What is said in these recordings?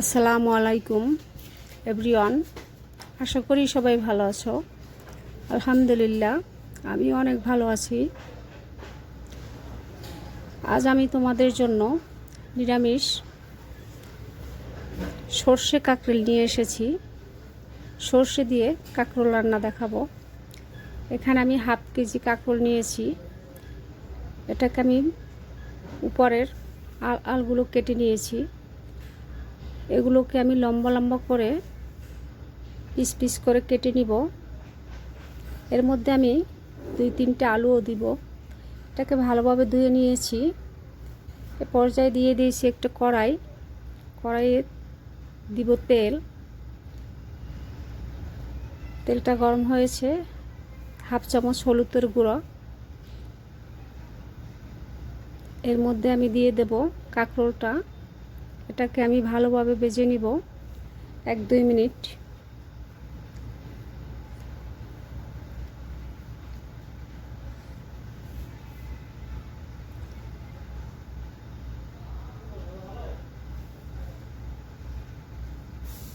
আসসালামু আলাইকুম এভরিওয়ান। আশা করি সবাই ভালো আছো। আলহামদুলিল্লাহ আমি অনেক ভালো আছি। আজ আমি তোমাদের জন্য নিরামিষ সর্ষে কাঁকরোল নিয়ে এসেছি। সর্ষে দিয়ে কাঁকরোল রান্না দেখাবো। এখানে আমি হাফ কেজি কাঁকরোল নিয়েছি। এটাকে আমি উপরের আলগুলো কেটে নিয়েছি। এগুলোকে আমি লম্বা লম্বা করে পিস পিস করে কেটে নিব। এর মধ্যে আমি 2-3টে আলুও দিব। এটাকে ভালোভাবে ধুয়ে নিয়েছি। এ পর্যায়ে দিয়ে দিয়েছি একটা কড়াইয়ে দিব তেলটা গরম হয়েছে। হাফ চামচ হলুদের গুঁড়ো। এর মধ্যে আমি দিয়ে দেব কাঁকরোলটা। এটাকে আমি ভালোভাবে ভেজে নিব 1-2 মিনিট।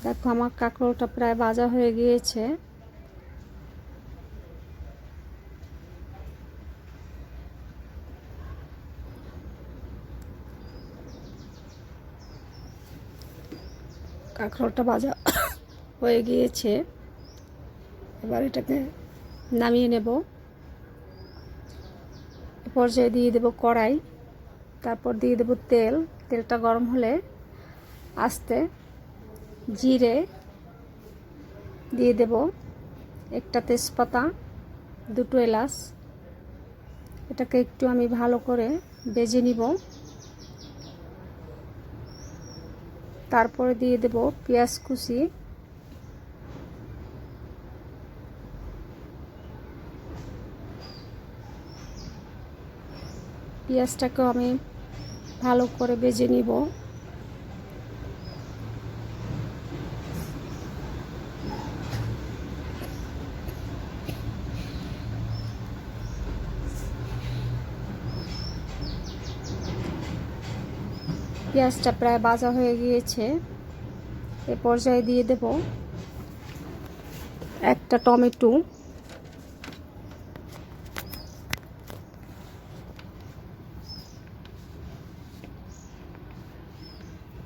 দেখো আমার কাঁকরোলটা প্রায় ভাজা হয়ে গিয়েছে। কাঁকরোলটা ভাজা হয়ে গিয়েছে। এবার এটাকে নামিয়ে নেব। এ পর্যায়ে দিয়ে দেব কড়াই, তারপর দিয়ে দেব তেলটা গরম হলে আস্তে জিরে দিয়ে দেব, একটা তেজপাতা, 2টো এলাচ। এটাকে একটু আমি ভালো করে ভেজে নিব। তারপরে দিয়ে দেব পেঁয়াজ কুচি, পেঁয়াজটাকেও আমি ভালো করে ভেজে নিব। পেঁয়াজটা প্রায় ভাজা হয়ে গিয়েছে। এ পর্যায়ে দিয়ে দেব একটা টমেটো।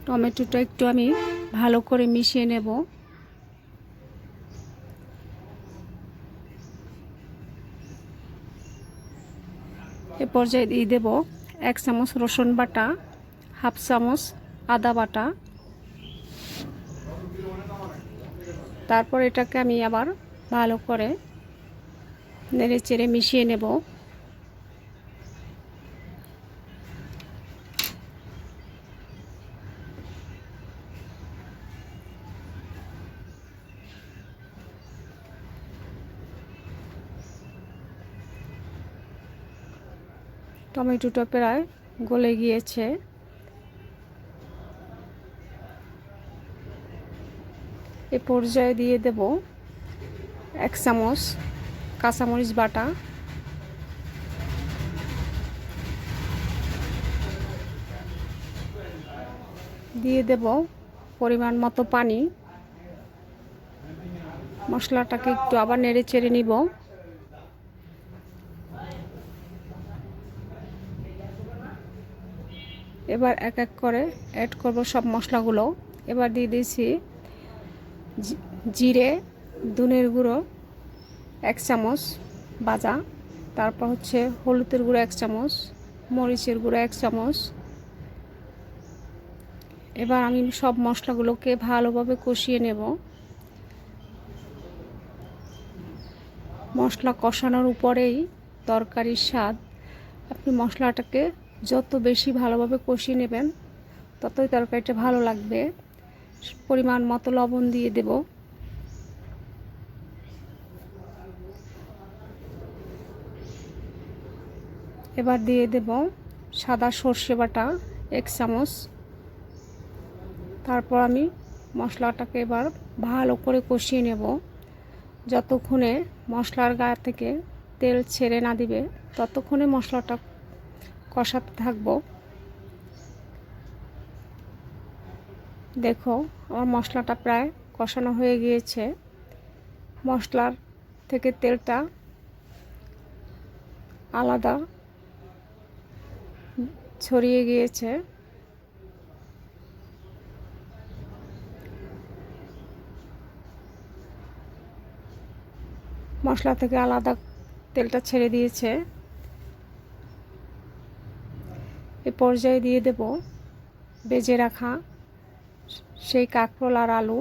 টমেটোটা একটু আমি ভালো করে মিশিয়ে নেব। এ পর্যায়ে দিয়ে দেব 1 চামচ রসুন বাটা, হাফ চামচ আদা বাটা। তারপর এটাকে আমি আবার ভালো করে নেড়ে চেড়ে মিশিয়ে নেব। টমেটোটা প্রায় গলে গিয়েছে। এ পর্যায়ে দিয়ে দেব 1 চামচ কাঁচামরিচ বাটা, দিয়ে দেব পরিমাণ মতো পানি। মশলাটাকে একটু আবার নেড়ে চেড়ে নিব। এবার এক এক করে অ্যাড করব সব মশলাগুলো। এবার দিয়ে দিয়েছি জিরে, ধনের গুঁড়ো 1 চামচ ভাজা, তারপর হচ্ছে হলুদের গুঁড়ো 1 চামচ, মরিচের গুঁড়ো 1 চামচ। এবার আমি সব মশলাগুলোকে ভালোভাবে কষিয়ে নেব। মশলা কষানোর উপরেই তরকারির স্বাদ। আপনি মশলাটাকে যত বেশি ভালোভাবে কষিয়ে নেবেন ততই তরকারিটা ভালো লাগবে। পরিমাণ মতো লবণ দিয়ে দেব। এবার দিয়ে দেব সাদা সর্ষে বাটা 1 চামচ। তারপর আমি মশলাটাকে এবার ভালো করে কষিয়ে নেব। যতক্ষণে মশলার গায়ে থেকে তেল ছেড়ে না দিবে ততক্ষণে মশলাটা কষাতে থাকবো। দেখো আমার মশলাটা প্রায় কষানো হয়ে গিয়েছে, মশলার থেকে তেলটা আলাদা ছড়িয়ে গিয়েছে। মশলা থেকে আলাদা তেলটা ছেড়ে দিয়েছে। এ পর্যায়ে দিয়ে দেব ভেজে রাখা সেই কাঁকরোল আর আলু।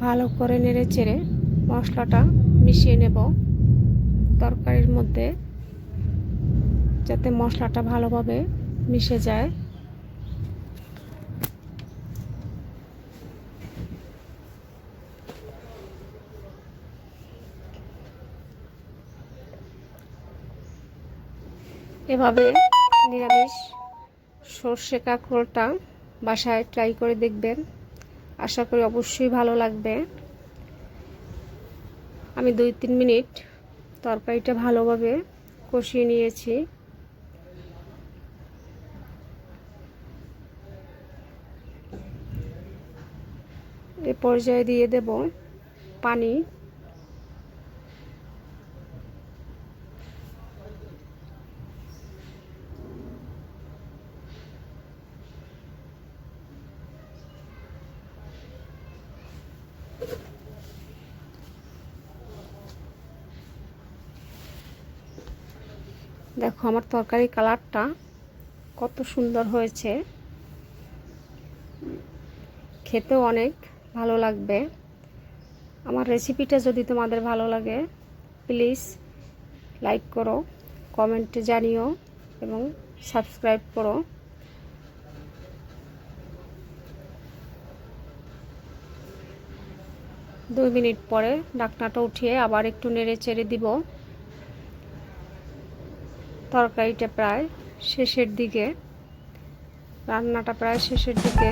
ভালো করে নেড়ে চেড়ে মশলাটা মিশিয়ে নেব তরকারির মধ্যে, যাতে মশলাটা ভালোভাবে মিশে যায়। এভাবে নিরামিষ সর্ষে কাঁকরোলটা বাসায় ট্রাই করে দেখবেন, আশা করি অবশ্যই ভালো লাগবে। আমি 2-3 মিনিট তরকারিটা ভালোভাবে কষিয়ে নিয়েছি। এ পর্যায়ে দিয়ে দেব পানি। দেখো আমার তরকারি কালারটা কত সুন্দর হয়েছে, খেতেও অনেক ভালো লাগবে। আমার রেসিপিটা যদি তোমাদের ভালো লাগে প্লিজ লাইক করো, কমেন্টে জানিও এবং সাবস্ক্রাইব করো। দুই মিনিট পরে ঢাকনাটা উঠিয়ে আবার একটু নেড়ে চেড়ে দিব। তরকারিটা প্রায় শেষের দিকে, রান্নাটা প্রায় শেষের দিকে।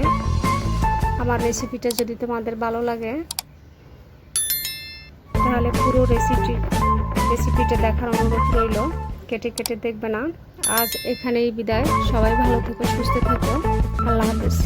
আমার রেসিপিটা যদি তোমাদের ভালো লাগে তাহলে পুরো রেসিপিটা দেখার অনুরোধ রইল, কেটে কেটে দেখবে না। আজ এখানেই বিদায়, সবাই ভালো থেকো, সুস্থ থেকো, আল্লাহ হাফেজ।